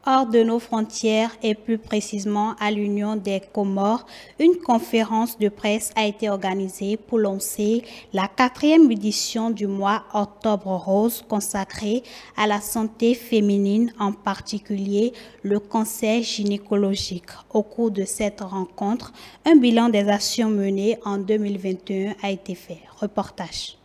hors de nos frontières et plus précisément à l'Union des Comores, une conférence de presse a été organisée pour lancer la 4e édition du mois Octobre Rose consacrée à la santé féminine, en particulier le cancer gynécologique. Au cours de cette rencontre, un bilan des actions menées en 2021 a été fait. Reportage.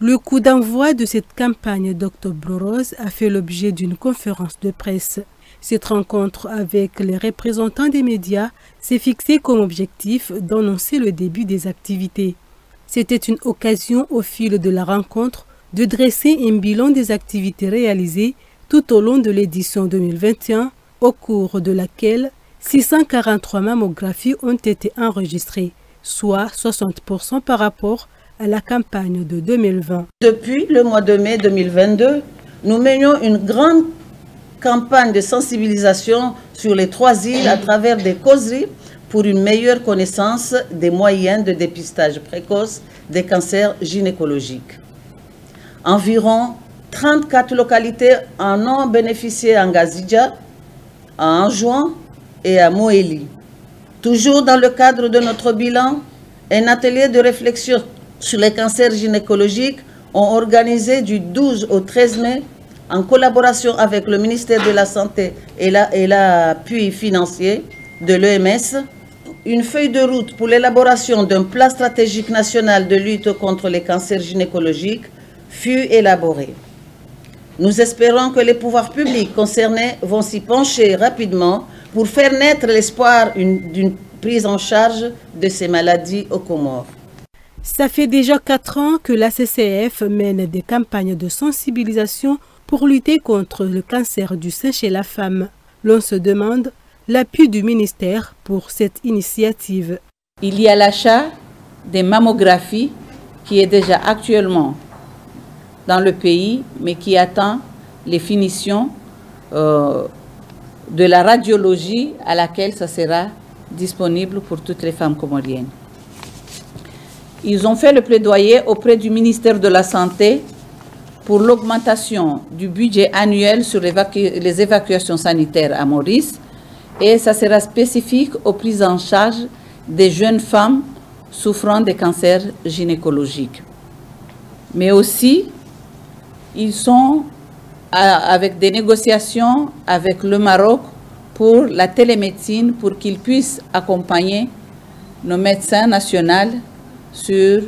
Le coup d'envoi de cette campagne d'Octobre Rose a fait l'objet d'une conférence de presse. Cette rencontre avec les représentants des médias s'est fixée comme objectif d'annoncer le début des activités. C'était une occasion au fil de la rencontre de dresser un bilan des activités réalisées tout au long de l'édition 2021, au cours de laquelle 643 mammographies ont été enregistrées, soit 60% par rapport à la campagne de 2020. Depuis le mois de mai 2022, nous menions une grande campagne de sensibilisation sur les 3 îles à travers des causeries pour une meilleure connaissance des moyens de dépistage précoce des cancers gynécologiques. Environ 34 localités en ont bénéficié à Ngazidja, à Anjouan et à Moélie. Toujours dans le cadre de notre bilan, un atelier de réflexion sur les cancers gynécologiques ont organisé du 12 au 13 mai, en collaboration avec le ministère de la Santé et l'appui financier de l'EMS, une feuille de route pour l'élaboration d'un plan stratégique national de lutte contre les cancers gynécologiques fut élaborée. Nous espérons que les pouvoirs publics concernés vont s'y pencher rapidement pour faire naître l'espoir d'une prise en charge de ces maladies aux Comores. Ça fait déjà 4 ans que la CCF mène des campagnes de sensibilisation pour lutter contre le cancer du sein chez la femme. L'on se demande l'appui du ministère pour cette initiative. Il y a l'achat des mammographies qui est déjà actuellement dans le pays, mais qui attend les finitions de la radiologie à laquelle ça sera disponible pour toutes les femmes comoriennes. Ils ont fait le plaidoyer auprès du ministère de la Santé pour l'augmentation du budget annuel sur les évacuations sanitaires à Maurice, et ça sera spécifique aux prises en charge des jeunes femmes souffrant des cancers gynécologiques. Mais aussi, ils sont avec des négociations avec le Maroc pour la télémédecine, pour qu'ils puissent accompagner nos médecins nationaux sur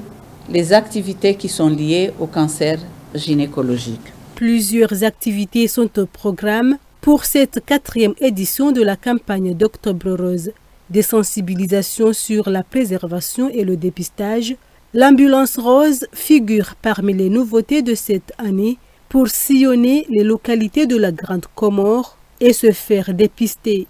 les activités qui sont liées au cancer gynécologique. Plusieurs activités sont au programme pour cette 4e édition de la campagne d'Octobre Rose. Des sensibilisations sur la préservation et le dépistage. L'ambulance rose figure parmi les nouveautés de cette année pour sillonner les localités de la Grande Comore et se faire dépister.